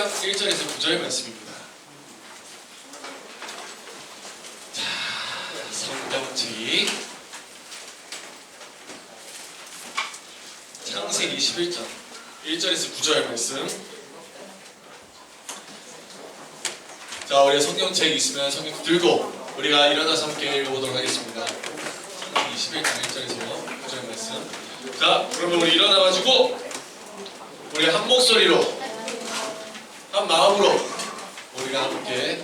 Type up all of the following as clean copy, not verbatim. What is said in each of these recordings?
11장 1절에서 9절 말씀입니다. 자, 성경책 창세기 11장 1절에서 9절 말씀. 자, 우리 성경책 있으면 성경 들고 우리가 일어나서 함께 읽어보도록 하겠습니다. 창세기 11장 1절에서 9절 말씀. 자, 그러면 우리 일어나가지고 우리 한 목소리로 한 마음으로 우리가 함께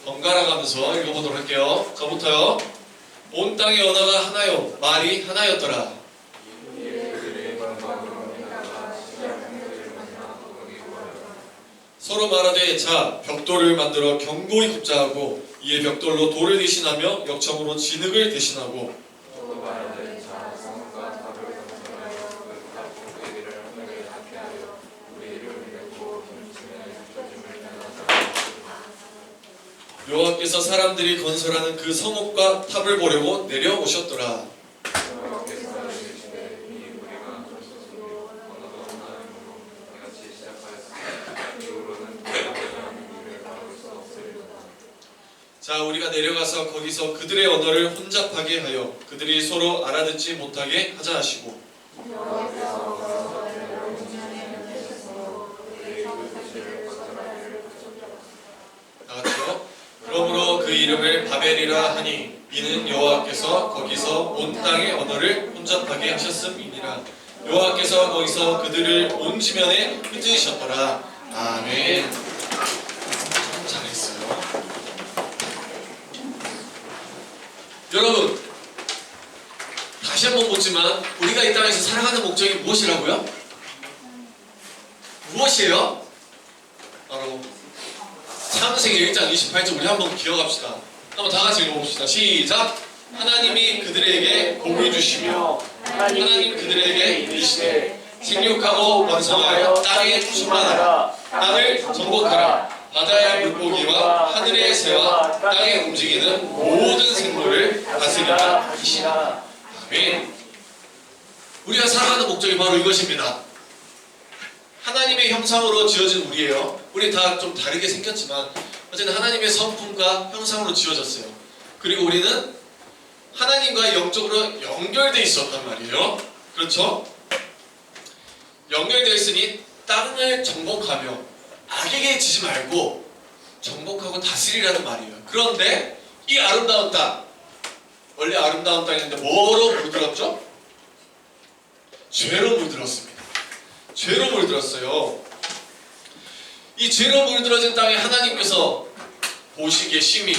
번갈아 가면서 읽어보도록 할게요. 저부터요. 온 땅의 언어가 하나요, 말이 하나였더라. 서로 말하되 자, 벽돌을 만들어 견고히 굽자하고 이에 벽돌로 돌을 대신하며 역청으로 진흙을 대신하고. 여호와께서 사람들이 건설하는 그 성읍과 탑을 보려고 내려오셨더라. 자, 우리가 내려가서 거기서 그들의 언어를 혼잡하게 하여 그들이 서로 알아듣지 못하게 하자 하시고. 나같이요. 그러므로 그 이름을 바벨이라 하니 이는 여호와께서 거기서 온 땅의 언어를 혼잡하게 하셨음이니라. 여호와께서 거기서 그들을 온 지면에 흩으셨더라. 아멘. 참 잘했어요. 여러분, 다시 한번 묻지만 우리가 이 땅에서 살아가는 목적이 무엇이라고요? 무엇이에요? 바로 창세기 1장 28절 우리 한번 기억합시다. 한번 다 같이 읽어봅시다. 시작! 하나님이 그들에게 복을 주시며 하나님 그들에게 이르시되 생육하고 번성하여 땅에 충만하라. 땅을 정복하라. 바다의 물고기와 하늘의 새와 땅에 움직이는 모든 생물을 다스리라 하시니라. 아멘. 우리가 살아가는 목적이 바로 이것입니다. 하나님의 형상으로 지어진 우리예요. 우리 다 좀 다르게 생겼지만 어쨌든 하나님의 성품과 형상으로 지어졌어요. 그리고 우리는 하나님과 영적으로 연결되어 있었단 말이에요. 그렇죠? 연결되어 있으니 땅을 정복하며 악에게 지지 말고 정복하고 다스리라는 말이에요. 그런데 이 아름다운 땅, 원래 아름다운 땅인데 뭐로 물들었죠? 죄로 물들었습니다. 죄로 물들었어요. 이 죄로 물들어진 땅에 하나님께서 보시기에 심히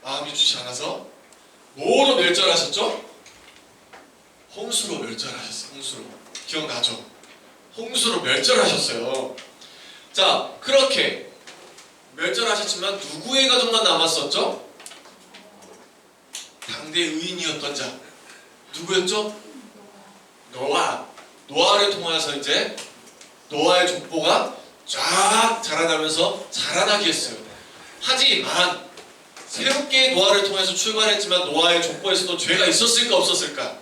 마음이 주지 않아서 뭐로 멸절하셨죠? 홍수로 멸절하셨어요. 홍수로. 기억나죠? 홍수로 멸절하셨어요. 자, 그렇게 멸절하셨지만 누구의 가족만 남았었죠? 당대 의인이었던 자. 누구였죠? 노아를 통해서 이제 노아의 족보가 쫙 자라나면서 자라나게 했어요. 하지만 새롭게 노아를 통해서 출발했지만 노아의 족보에서도 죄가 있었을까 없었을까?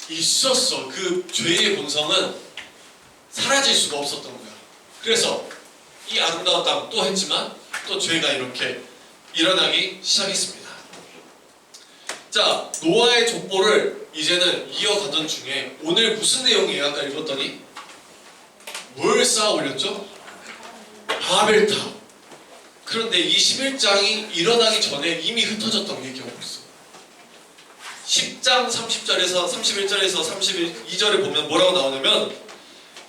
있었어. 그 죄의 본성은 사라질 수가 없었던 거야. 그래서 이 아름다운 땅 또 했지만 또 죄가 이렇게 일어나기 시작했습니다. 자, 노아의 족보를 이제는 이어가던 중에 오늘 무슨 내용이에요? 아까 읽었더니 뭘 쌓아 올렸죠? 바벨탑. 그런데 이 11장이 일어나기 전에 이미 흩어졌던 게 기억하고 있어요. 10장 30절에서 31절에서 32절에 보면 뭐라고 나오냐면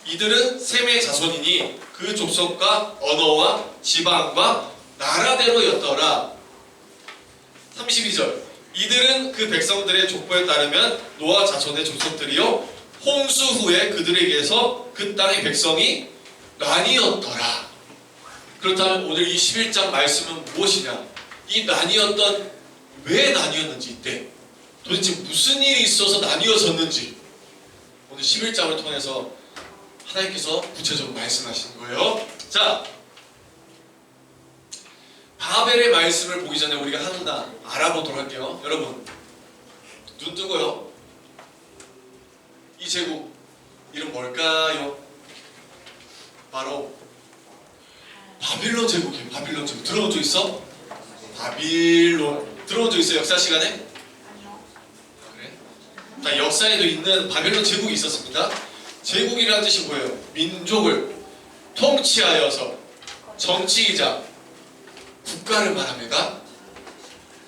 이들은 셈의 자손이니 그 족속과 언어와 지방과 나라대로였더라. 32절 이들은 그 백성들의 족보에 따르면 노아 자손의 족속들이요 홍수 후에 그들에게서 그 땅의 백성이 나뉘었더라. 그렇다면 오늘 이 11장 말씀은 무엇이냐? 이 나뉘었던 왜 나뉘었는지 이때 도대체 무슨 일이 있어서 나뉘어졌는지 오늘 11장을 통해서 하나님께서 구체적으로 말씀하시는 거예요. 자, 바벨의 말씀을 보기 전에 우리가 하나 알아보도록 할게요. 여러분, 눈 뜨고요. 이 제국 이름 뭘까요? 바로 바빌론 제국이에요. 바빌론 제국. 들어본 적 있어? 바빌론. 들어본 적 있어요? 역사 시간에? 아니요. 그래? 자, 역사에도 있는 바빌론 제국이 있었습니다. 제국이라는 뜻이 뭐예요? 민족을 통치하여서 정치이자 국가를 말합니다.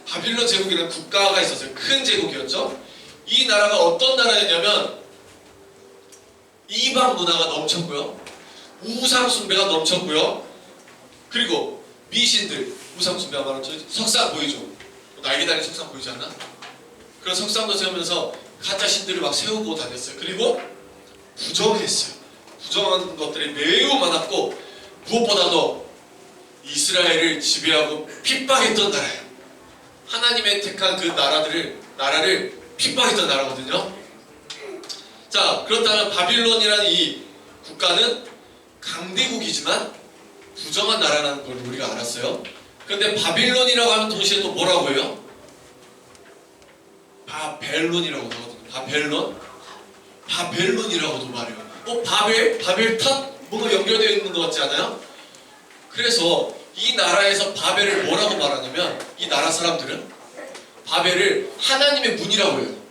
바빌론 제국이라는 국가가 있었어요. 큰 제국이었죠. 이 나라가 어떤 나라였냐면 이방 문화가 넘쳤고요. 우상 숭배가 넘쳤고요. 그리고 미신들, 우상 숭배가 말하는 석상 보이죠? 날개 달린 석상 보이지 않나? 그런 석상도 세우면서 가짜 신들을 막 세우고 다녔어요. 그리고 부정했어요. 부정한 것들이 매우 많았고 무엇보다도 이스라엘을 지배하고 핍박했던 나라예요. 하나님의 택한 그 나라를 핍박했던 나라거든요. 자, 그렇다면 바빌론이라는 이 국가는 강대국이지만 부정한 나라라는 걸 우리가 알았어요. 그런데 바빌론이라고 하면 동시에 또 뭐라고 해요? 바벨론이라고 하거든요. 바벨론? 바벨론이라고도 말해요. 바벨탑? 뭔가 연결되어 있는 것 같지 않아요? 그래서 이 나라에서 바벨을 뭐라고 말하냐면 이 나라 사람들은 바벨을 하나님의 문이라고 해요.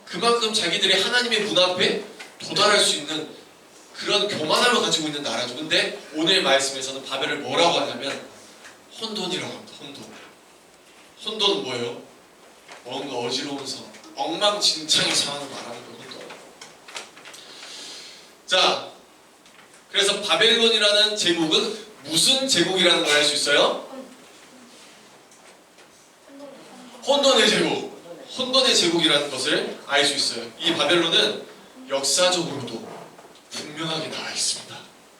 그만큼 자기들이 하나님의 문 앞에 도달할 수 있는 그런 교만함을 가지고 있는 나라죠. 근데 오늘 말씀에서는 바벨을 뭐라고 하냐면 혼돈이라고 합니다. 혼돈은 뭐예요? 뭔가 어지러운 성, 엉망진창의 상황을 말하는 거예요. 혼돈. 자, 그래서 바벨론이라는 제국은 무슨 제국이라는 걸 알 수 있어요? 혼돈의 제국. 혼돈의 제국이라는 것을 알 수 있어요. 이 바벨론은 역사적으로도 분명하게 나와 있습니다.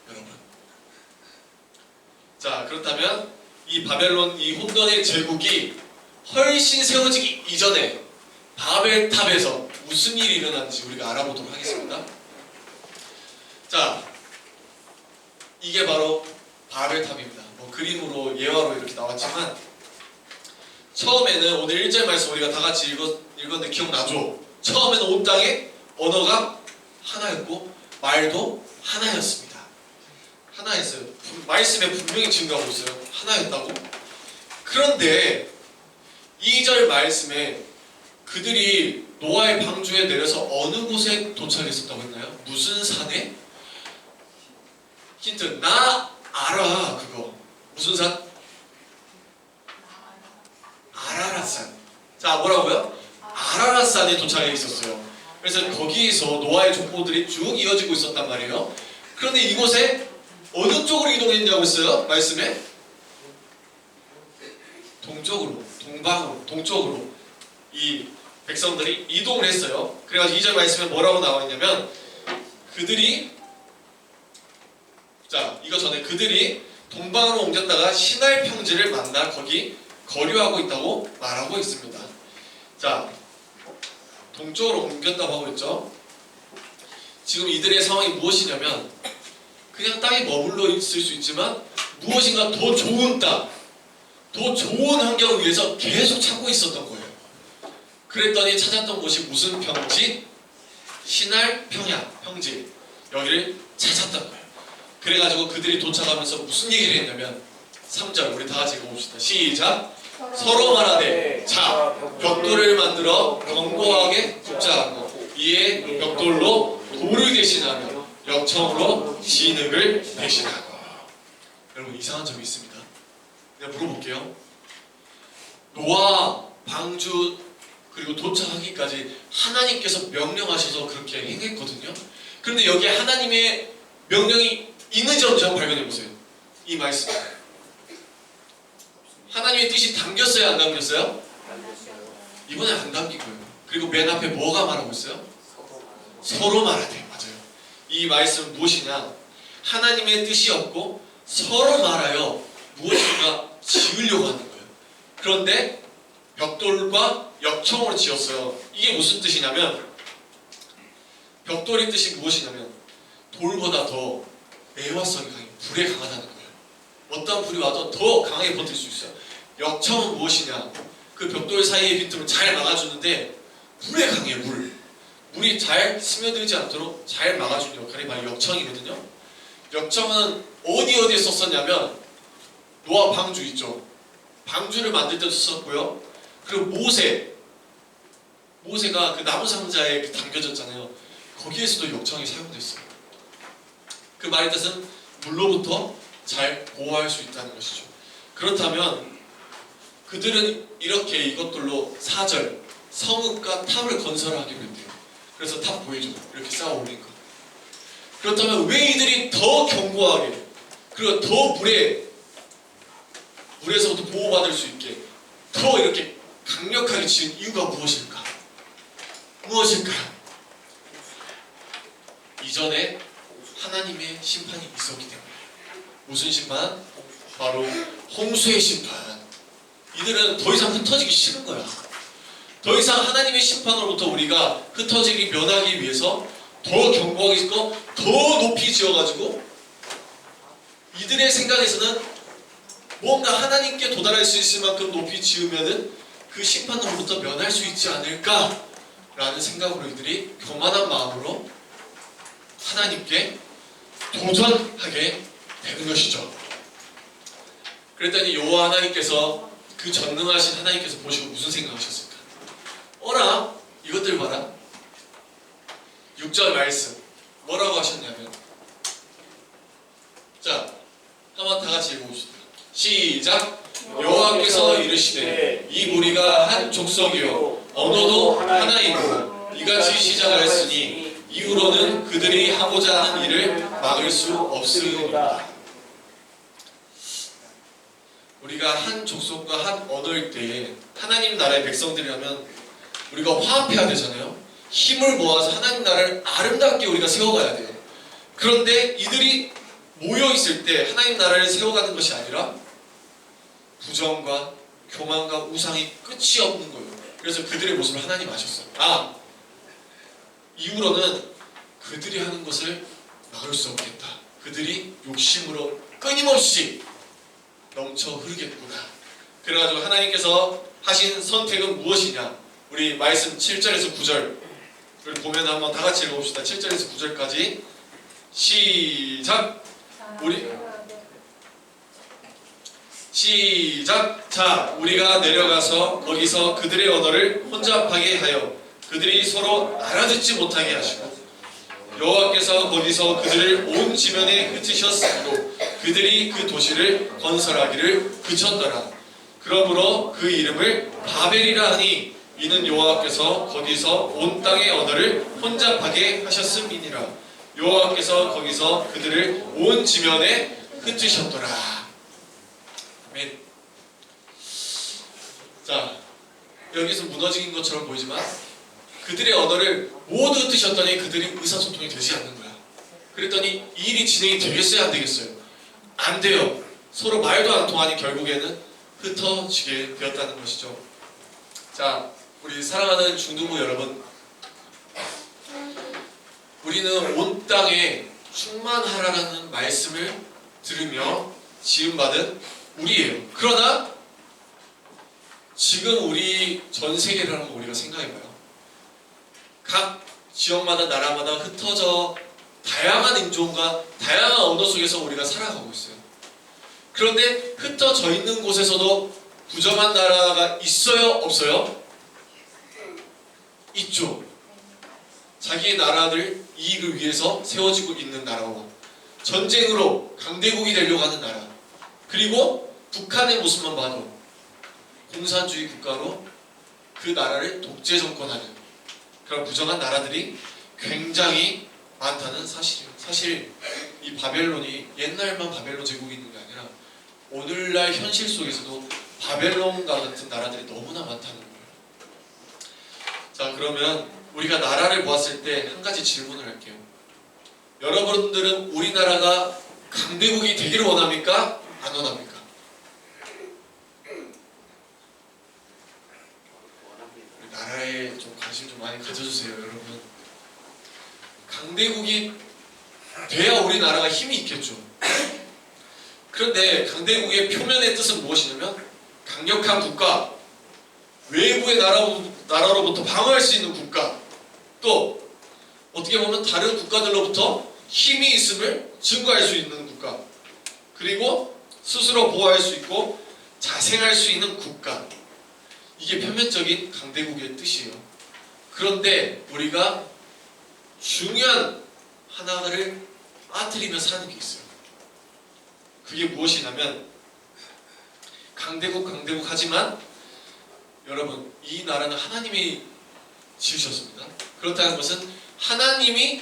여러분. 자, 그렇다면 이 바벨론, 이 혼돈의 제국이 훨씬 세워지기 이전에 바벨탑에서 무슨 일이 일어났는지 우리가 알아보도록 하겠습니다. 자, 이게 바로 바벨탑입니다. 그림으로 예화로 이렇게 나왔지만 처음에는 오늘 1절 말씀 우리가 다 같이 읽었는데 기억나죠? 처음에는 온 땅에 언어가 하나였고 말도 하나였습니다. 하나였어요. 말씀에 분명히 증거하고 있어요. 하나였다고. 그런데 2절 말씀에 그들이 노아의 방주에 내려서 어느 곳에 도착했었다고 했나요? 무슨 산에? 힌트. 나 알아. 그거 무슨 산? 아라랏산. 자, 뭐라고요? 아라랏산에 도착해 있었어요. 그래서 거기에서 노아의 족보들이 쭉 이어지고 있었단 말이에요. 그런데 이곳에 어느 쪽으로 이동했냐고 했어요? 말씀에? 동쪽으로, 동방으로, 동쪽으로 이 백성들이 이동을 했어요. 그래가지고 2절 말씀에 뭐라고 나와 있냐면 이거 전에 그들이 동방으로 옮겼다가 시날 평지를 만나 거기 거류하고 있다고 말하고 있습니다. 자, 동쪽으로 옮겼다고 하고 있죠. 지금 이들의 상황이 무엇이냐면 그냥 땅에 머물러 있을 수 있지만 무엇인가 더 좋은 땅, 더 좋은 환경을 위해서 계속 찾고 있었던 거예요. 그랬더니 찾았던 곳이 무슨 평지? 시날 평지. 여기를 찾았던 거예요. 그래가지고 그들이 도착하면서 무슨 얘기를 했냐면 3절 우리 다 같이 읽어봅시다. 시작! 서로 말하되 자, 벽돌을 만들어 견고하게 붙자고 이에 벽돌로 돌을 대신하며 역청으로 진흙을 대신하고. 여러분 이상한 점이 있습니다. 내가 물어볼게요. 노아 방주 그리고 도착하기까지 하나님께서 명령하셔서 그렇게 행했거든요. 그런데 여기에 하나님의 명령이 있는지 없는지 한번 발견해보세요. 이 말씀 하나님의 뜻이 담겼어요? 안 담겼어요? 이번에 안 담긴 거예요. 그리고 맨 앞에 뭐가 말하고 있어요? 서로 말하되. 맞아요. 이 말씀은 무엇이냐? 하나님의 뜻이 없고 서로 말하여 무엇인가 지으려고 하는 거예요. 그런데 벽돌과 역청으로 지었어요. 이게 무슨 뜻이냐면 벽돌의 뜻이 무엇이냐면 돌보다 더 애화성이 강해, 불에 강하다는 거예요. 어떤 불이 와도 더 강하게 버틸 수 있어요. 역청은 무엇이냐? 그 벽돌 사이의 빈틈을 잘 막아주는데 물에 강해요. 물이 잘 스며들지 않도록 잘 막아주는 역할이 바로 역청이거든요. 역청은 어디에 썼었냐면 노아 방주 있죠. 방주를 만들 때도 썼고요. 그리고 모세가 그 나무 상자에 담겨졌잖아요. 거기에서도 역청이 사용됐어요. 그 말의 뜻은 물로부터 잘 보호할 수 있다는 것이죠. 그렇다면 그들은 이렇게 이것들로 사절, 성읍과 탑을 건설하기로 했대요. 그래서 탑 보이죠? 이렇게 쌓아 올린 거. 그렇다면 왜 이들이 더 견고하게 그리고 더 물에서부터 보호받을 수 있게 더 이렇게 강력하게 지은 이유가 무엇일까? 무엇일까요? 이전에 하나님의 심판이 있었기 때문에. 무슨 심판? 바로 홍수의 심판. 이들은 더 이상 흩어지기 싫은 거야. 더 이상 하나님의 심판으로부터 우리가 흩어지기 면하기 위해서 더 견고하게 짓고 더 높이 지어가지고 이들의 생각에서는 뭔가 하나님께 도달할 수 있을 만큼 높이 지으면은 그 심판으로부터 면할 수 있지 않을까라는 생각으로 이들이 교만한 마음으로 하나님께 도전하게 되는 것이죠. 그랬더니 여호와 하나님께서 그 전능하신 하나님께서 보시고 무슨 생각하셨을까? 어라 이것들 봐라. 6절 말씀 뭐라고 하셨냐면 자 한번 다 같이 읽어봅시다. 시작. 여호와께서 이르시되 이 무리가 한 족속이요 언어도 하나이고 이같이 시작하였으니 이후로는 그들이 하고자 하는 일을 막을 수 없으리로다. 우리가 한 족속과 한 언어일 때 하나님 나라의 백성들이라면 우리가 화합해야 되잖아요. 힘을 모아서 하나님 나라를 아름답게 우리가 세워가야 돼요. 그런데 이들이 모여있을 때 하나님 나라를 세워가는 것이 아니라 부정과 교만과 우상이 끝이 없는 거예요. 그래서 그들의 모습을 하나님 아셨어요. 이후로는 그들이 하는 것을 막을 수 없겠다. 그들이 욕심으로 끊임없이 넘쳐 흐르겠구나. 그래가지고 하나님께서 하신 선택은 무엇이냐? 우리 말씀 7절에서 9절 우리 보면 한번 다 같이 읽어봅시다. 7절에서 9절까지 시작. 시작. 자, 우리가 내려가서 거기서 그들의 언어를 혼잡하게 하여 그들이 서로 알아듣지 못하게 하시고 여호와께서 거기서 그들을 온 지면에 흩으셨으므로 그들이 그 도시를 건설하기를 그쳤더라. 그러므로 그 이름을 바벨이라 하니 이는 여호와께서 거기서 온 땅의 언어를 혼잡하게 하셨음이니라. 여호와께서 거기서 그들을 온 지면에 흩으셨더라. 아멘. 자, 여기서 무너진 것처럼 보이지만 그들의 언어를 모두 흩으셨더니 그들이 의사소통이 되지 않는 거야. 그랬더니 이 일이 진행이 되겠어요? 안 되겠어요? 안 돼요. 서로 말도 안 통하니 결국에는 흩어지게 되었다는 것이죠. 자, 우리 사랑하는 중등부 여러분, 우리는 온 땅에 충만하라는 말씀을 들으며 지음받은 우리예요. 그러나 지금 우리 전 세계를 한번 우리가 생각해봐요. 각 지역마다 나라마다 흩어져 다양한 인종과 다양한 언어 속에서 우리가 살아가고 있어요. 그런데 흩어져 있는 곳에서도 부정한 나라가 있어요? 없어요? 있죠. 자기 나라들 이익을 위해서 세워지고 있는 나라와 전쟁으로 강대국이 되려고 하는 나라, 그리고 북한의 모습만 봐도 공산주의 국가로 그 나라를 독재 정권하는 그런 부정한 나라들이 굉장히 많다는 사실이에요. 사실 이 바벨론이 옛날만 바벨론 제국이 있는 게 아니라 오늘날 현실 속에서도 바벨론과 같은 나라들이 너무나 많다는 거예요. 자, 그러면 우리가 나라를 보았을 때 한 가지 질문을 할게요. 여러분들은 우리나라가 강대국이 되기를 원합니까? 안 원합니까? 우리 나라에 좀 관심 좀 많이 가져주세요, 여러분. 강대국이 돼야 우리나라가 힘이 있겠죠. 그런데 강대국의 표면의 뜻은 무엇이냐면 강력한 국가, 외부의 나라로부터 방어할 수 있는 국가, 또 어떻게 보면 다른 국가들로부터 힘이 있음을 증거할 수 있는 국가, 그리고 스스로 보호할 수 있고 자생할 수 있는 국가. 이게 표면적인 강대국의 뜻이에요. 그런데 우리가 중요한 하나를 빠뜨리며 사는 게 있어요. 그게 무엇이냐면, 강대국 하지만 여러분, 이 나라는 하나님이 지으셨습니다. 그렇다는 것은 하나님이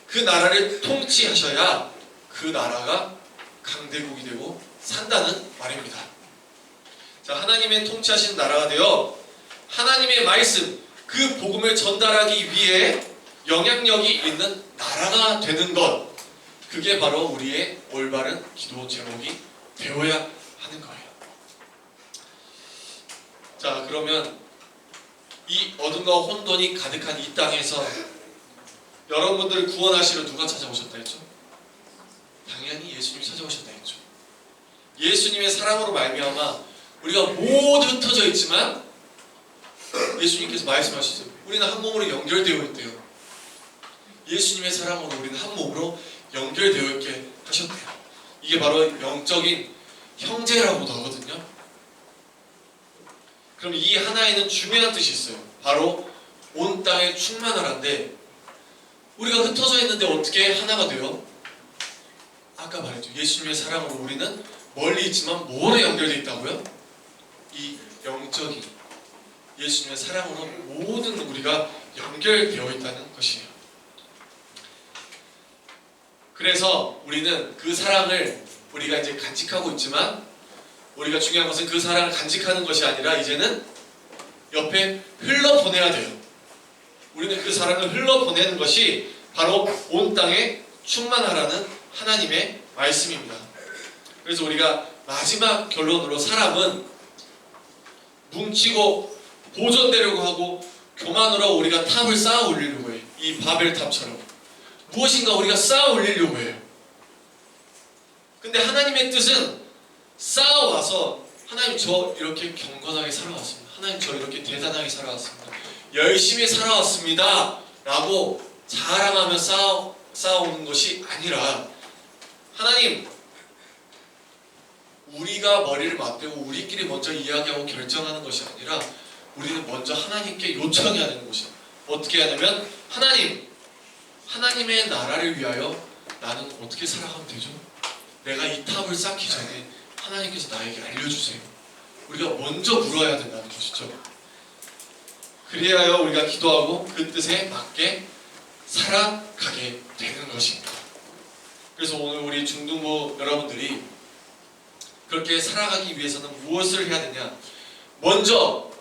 그 나라를 통치하셔야 그 나라가 강대국이 되고 산다는 말입니다. 자, 하나님의 통치하시는 나라가 되어 하나님의 말씀, 그 복음을 전달하기 위해 영향력이 있는 나라가 되는 것, 그게 바로 우리의 올바른 기도 제목이 되어야 하는 거예요. 자, 그러면 이 어둠과 혼돈이 가득한 이 땅에서 여러분들을 구원하시러 누가 찾아오셨다 했죠? 당연히 예수님이 찾아오셨다 했죠. 예수님의 사랑으로 말미암아 우리가 모두 흩어져 있지만 예수님께서 말씀하시죠. 우리는 한 몸으로 연결되어 있대요. 예수님의 사랑으로 우리는 한 몸으로 연결되어 있게 하셨대요. 이게 바로 영적인 형제라고도 하거든요. 그럼 이 하나에는 중요한 뜻이 있어요. 바로 온 땅에 충만하란데, 우리가 흩어져 있는데 어떻게 하나가 돼요? 아까 말했죠. 예수님의 사랑으로 우리는 멀리 있지만 뭐로 연결되어 있다고요? 이 영적인 예수님의 사랑으로 모든 우리가 연결되어 있다는 것이에요. 그래서 우리는 그 사랑을 우리가 이제 간직하고 있지만, 우리가 중요한 것은 그 사랑을 간직하는 것이 아니라 이제는 옆에 흘러보내야 돼요. 우리는 그 사랑을 흘러보내는 것이 바로 온 땅에 충만하라는 하나님의 말씀입니다. 그래서 우리가 마지막 결론으로, 사람은 뭉치고 보존되려고 하고 교만으로 우리가 탑을 쌓아 올리려고 해요. 이 바벨탑처럼 무엇인가 우리가 쌓아 올리려고 해요. 근데 하나님의 뜻은 쌓아와서, 하나님 저 이렇게 경건하게 살아왔습니다, 하나님 저 이렇게 대단하게 살아왔습니다, 열심히 살아왔습니다 라고 자랑하며 쌓아오는 것이 아니라, 하나님, 우리가 머리를 맞대고 우리끼리 먼저 이야기하고 결정하는 것이 아니라 우리는 먼저 하나님께 요청해야 되는 것이에요. 어떻게 하냐면, 하나님의 나라를 위하여 나는 어떻게 살아가면 되죠? 내가 이 탑을 쌓기 전에 하나님께서 나에게 알려주세요. 우리가 먼저 물어야 된다는 것이죠. 그리하여 우리가 기도하고 그 뜻에 맞게 살아가게 되는 것입니다. 그래서 오늘 우리 중등부 여러분들이 그렇게 살아가기 위해서는 무엇을 해야 되냐? 먼저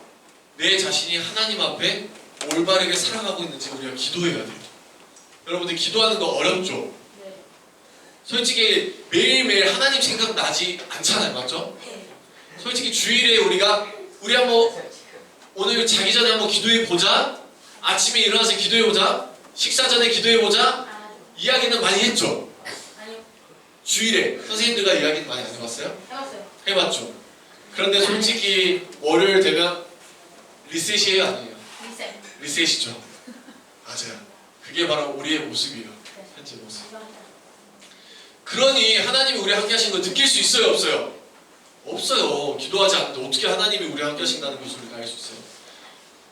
내 자신이 하나님 앞에 올바르게 살아가고 있는지 우리가 기도해야 돼요. 여러분들 기도하는 거 어렵죠? 네. 솔직히 매일매일 하나님 생각 나지 않잖아요, 맞죠? 솔직히 주일에 우리 한번 오늘 자기 전에 한번 기도해 보자, 아침에 일어나서 기도해 보자, 식사 전에 기도해 보자, 이야기는 많이 했죠? 아니요. 주일에 선생님들과 이야기는 많이 안 해봤어요? 해봤어요. 해봤죠. 그런데 솔직히 월요일 되면 리셋이에요, 아니에요? 리셋이죠. 맞아요. 그게 바로 우리의 모습이에요. 현재 모습. 그러니 하나님이 우리 함께 하신 걸 느낄 수 있어요, 없어요? 없어요. 기도하지 않는데 어떻게 하나님이 우리 함께 하신다는 것을 우리가 알 수 있어요?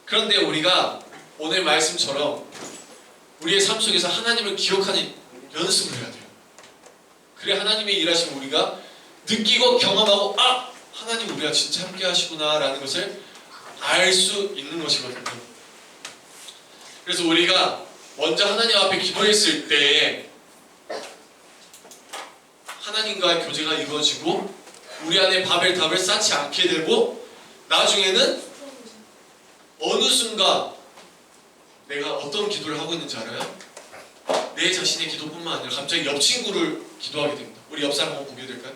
그런데 우리가 오늘 말씀처럼 우리의 삶 속에서 하나님을 기억하는 연습을 해야 돼요. 그래 하나님의 일하심을 우리가 느끼고 경험하고, 아! 하나님 우리가 진짜 함께 하시구나 라는 것을 알 수 있는 것이거든요. 그래서 우리가 먼저 하나님 앞에 기도했을 때 하나님과의 교제가 이루어지고 우리 안에 바벨탑을 쌓지 않게 되고, 나중에는 어느 순간 내가 어떤 기도를 하고 있는지 알아요? 내 자신의 기도뿐만 아니라 갑자기 옆 친구를 기도하게 됩니다. 우리 옆 사람 한번 보게 될까요?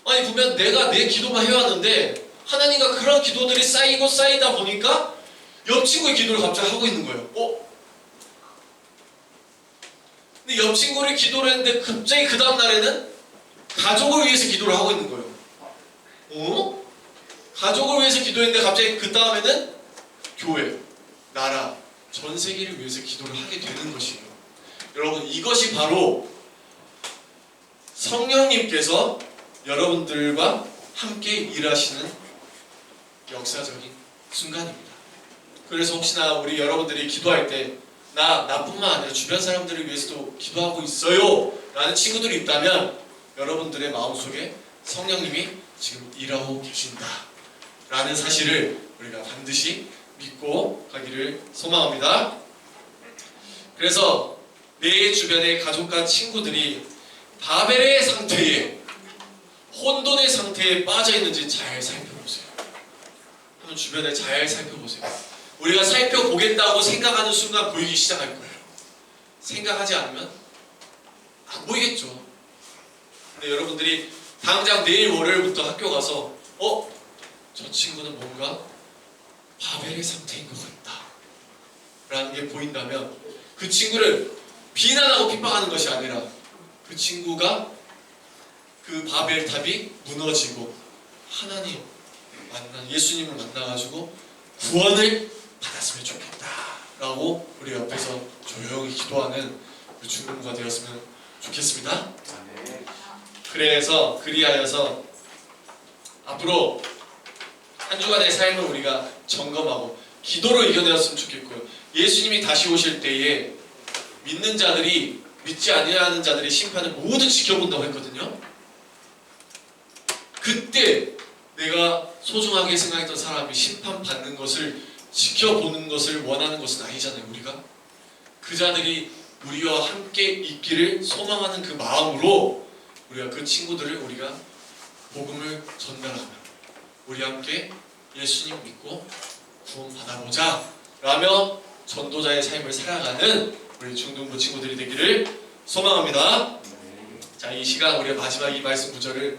아니 분명 내가 내 기도만 해왔는데 하나님과 그런 기도들이 쌓이다 보니까 옆 친구의 기도를 갑자기 하고 있는 거예요. 근데 옆 친구를 기도를 했는데 갑자기 그 다음 날에는 가족을 위해서 기도를 하고 있는 거예요. 가족을 위해서 기도했는데 갑자기 그 다음에는 교회, 나라, 전 세계를 위해서 기도를 하게 되는 것이에요. 여러분, 이것이 바로 성령님께서 여러분들과 함께 일하시는 역사적인 순간입니다. 그래서 혹시나 우리 여러분들이 기도할 때 나뿐만 아니라 주변 사람들을 위해서도 기도하고 있어요 라는 친구들이 있다면 여러분들의 마음속에 성령님이 지금 일하고 계신다 라는 사실을 우리가 반드시 믿고 가기를 소망합니다. 그래서 내 주변의 가족과 친구들이 바벨의 상태에, 혼돈의 상태에 빠져 있는지 잘 살펴보세요. 한번 주변에 잘 살펴보세요. 우리가 살펴보겠다고 생각하는 순간 보이기 시작할 거예요. 생각하지 않으면 안 보이겠죠. 근데 여러분들이 당장 내일 월요일부터 학교 가서 저 친구는 뭔가 바벨의 상태인 것 같다 라는 게 보인다면 그 친구를 비난하고 핍박하는 것이 아니라 그 친구가 그 바벨탑이 무너지고 하나님 예수님을 만나가지고 구원을 받았으면 좋겠다 라고 우리 옆에서 조용히 기도하는 그 중공부가 되었으면 좋겠습니다. 그래서 그리하여서 앞으로 한 주간의 삶을 우리가 점검하고 기도로 이겨내었으면 좋겠고요. 예수님이 다시 오실 때에 믿는 자들이 믿지 아니하는 자들의 심판을 모두 지켜본다고 했거든요. 그때 내가 소중하게 생각했던 사람이 심판받는 것을 지켜보는 것을 원하는 것은 아니잖아요. 우리가 그 자들이 우리와 함께 있기를 소망하는 그 마음으로 우리가 그 친구들을 우리가 복음을 전달하며 우리 함께 예수님 믿고 구원 받아보자 라며 전도자의 삶을 살아가는 우리 중등부 친구들이 되기를 소망합니다. 자, 이 시간 우리가 마지막 이 말씀 구절을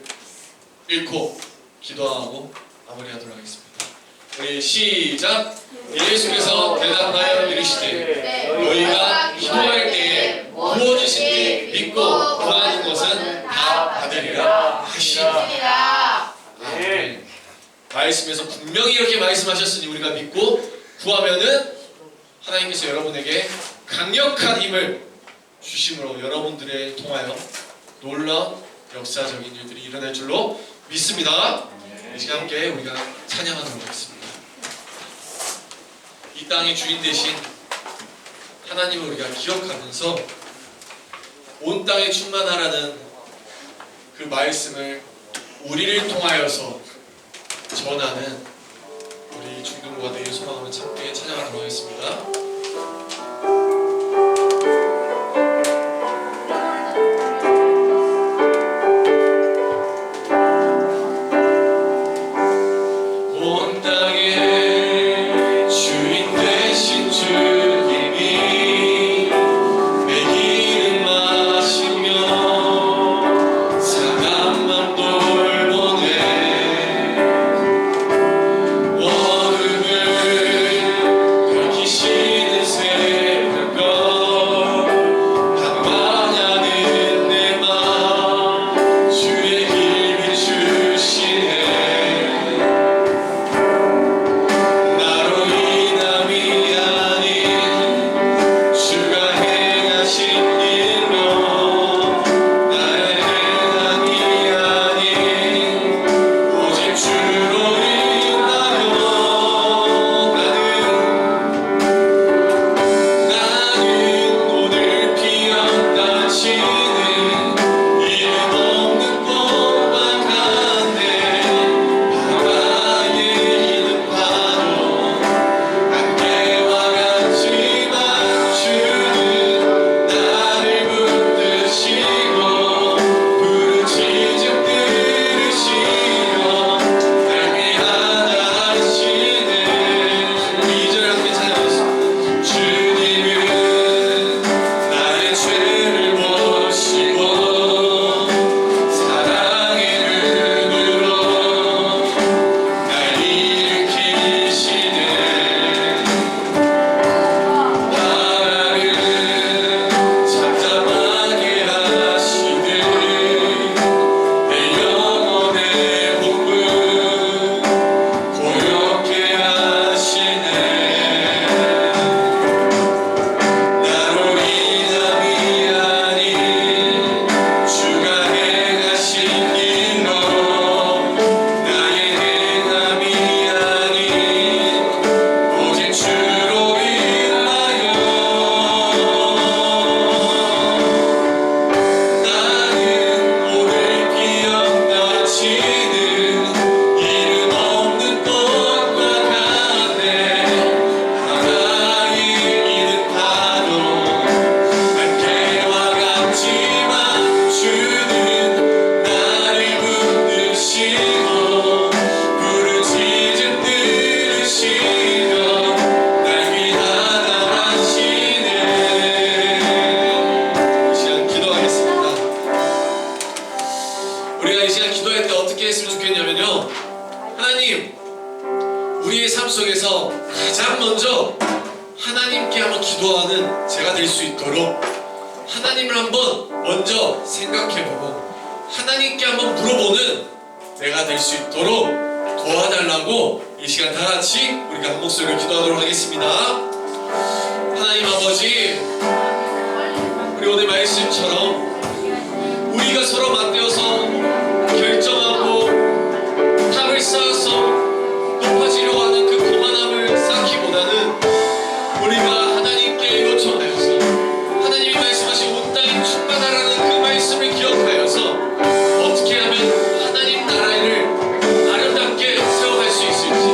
읽고 기도하고 마무리하도록 하겠습니다. 우리 시작! 예수께서 대답하여 이르시되 너희가 기도할 때에 무엇이든지 믿고 구하는 것은 다 받으리라 하시니라. 아멘. 말씀에서 분명히 이렇게 말씀하셨으니 우리가 믿고 구하면은 하나님께서 여러분에게 강력한 힘을 주심으로 여러분들을 통하여 놀라운 역사적인 일들이 일어날 줄로 믿습니다. 이 시간 함께 우리가 찬양하도록 하겠습니다. 이 땅의 주인 되신 하나님을 우리가 기억하면서 온 땅에 충만하라는 그 말씀을 우리를 통하여서 전하는 우리 중등부가 되길 소망하며 함께 찬양하도록 하겠습니다. 시 우리의 삶 속에서 가장 먼저 하나님께 한번 기도하는 제가 될 수 있도록 하나님을 한번 먼저 생각해보고 하나님께 한번 물어보는 내가 될 수 있도록 도와달라고 이 시간 다 같이 우리가 한 목소리로 기도하도록 하겠습니다. 하나님 아버지, 우리 오늘 말씀처럼 우리가 서로 맞대어서 결정하고 탑을 쌓아서 높아지려고 하는 그 거만함을 쌓기보다는 우리가 하나님께 요청하여서 하나님이 말씀하신 온 땅이 충만하라는 그 말씀을 기억하여서 어떻게 하면 하나님 나라를 아름답게 세워갈 수 있을지,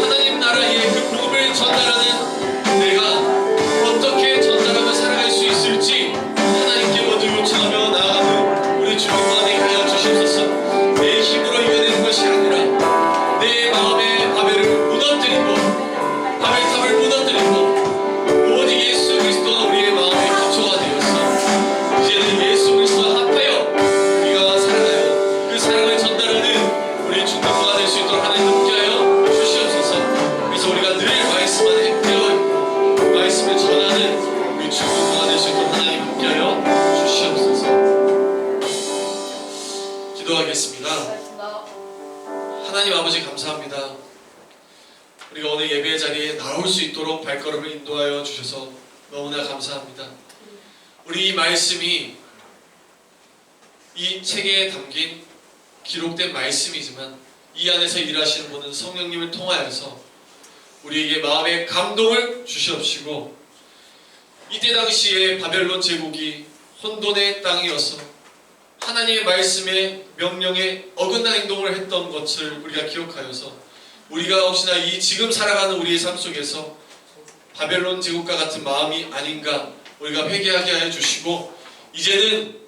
하나님 나라의 그 복음을 전달하는 내가 어떻게 전달하며 살아갈 수 있을지 하나님께 먼저 요청하며 나아가는 우리 주님과 되게 하여 주시옵소서. 내 힘으로 이겨내는 것이 아니라 내 마음의 바벨을 무너뜨리고 바벨탑을 무너뜨리고 오직 예수 그리스도가 우리의 마음의 기초가 되어서 이제는 예수 그리스도와 합하여 우리가 살아가요 그 사랑을 전달하는 우리 중동부가 될 수 있도록 하나님 함께하여 주시옵소서. 그래서 우리가 늘 말씀 안에 깨어있고 말씀을 전하는 우리 중동부가 될 수 있도록 하나님 함께하여 주시옵소서. 기도하겠습니다. 하나님 아버지 감사합니다. 우리가 오늘 예배의 자리에 나올 수 있도록 발걸음을 인도하여 주셔서 너무나 감사합니다. 우리 이 말씀이 이 책에 담긴 기록된 말씀이지만 이 안에서 일하시는 분은 성령님을 통하여서 우리에게 마음의 감동을 주시옵시고 이때 당시에 바벨론 제국이 혼돈의 땅이어서 하나님의 말씀에 명령에 어긋난 행동을 했던 것을 우리가 기억하여서 우리가 혹시나 이 지금 살아가는 우리의 삶 속에서 바벨론 제국과 같은 마음이 아닌가 우리가 회개하게 하여 주시고 이제는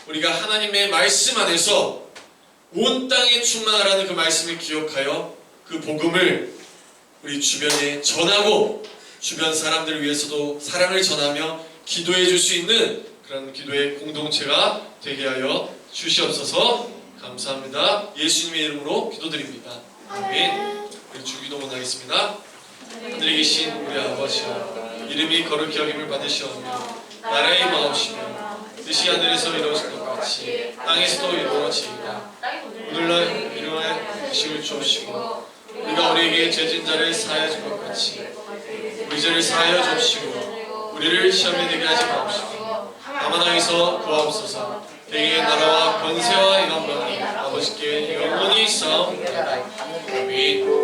우리가 하나님의 말씀 안에서 온 땅에 충만하라는 그 말씀을 기억하여 그 복음을 우리 주변에 전하고 주변 사람들을 위해서도 사랑을 전하며 기도해 줄 수 있는 그런 기도의 공동체가 되게 하여 주시옵소서. 감사합니다. 예수님의 이름으로 기도드립니다. 아멘. 우리 주기도문 하겠습니다. 하늘에 계신 우리 아버지여, 이름이 거룩히 여김을 받으시오며 나라의 마옵시며 뜻이 하늘에서 이루어진 것 같이 땅에서도 이루어지이다. 오늘날 일용할 음식을 주옵시고 우리가 우리에게 죄진 자를 사하여 줄 것 같이 우리 죄를 사하여 주옵시고 우리를 시험에 들게 하지 마옵시고 다만 악에서 구하옵소서. 대개의 나라와 권세와 영광이 아버지께 영원히 있사옵나이다. 아멘.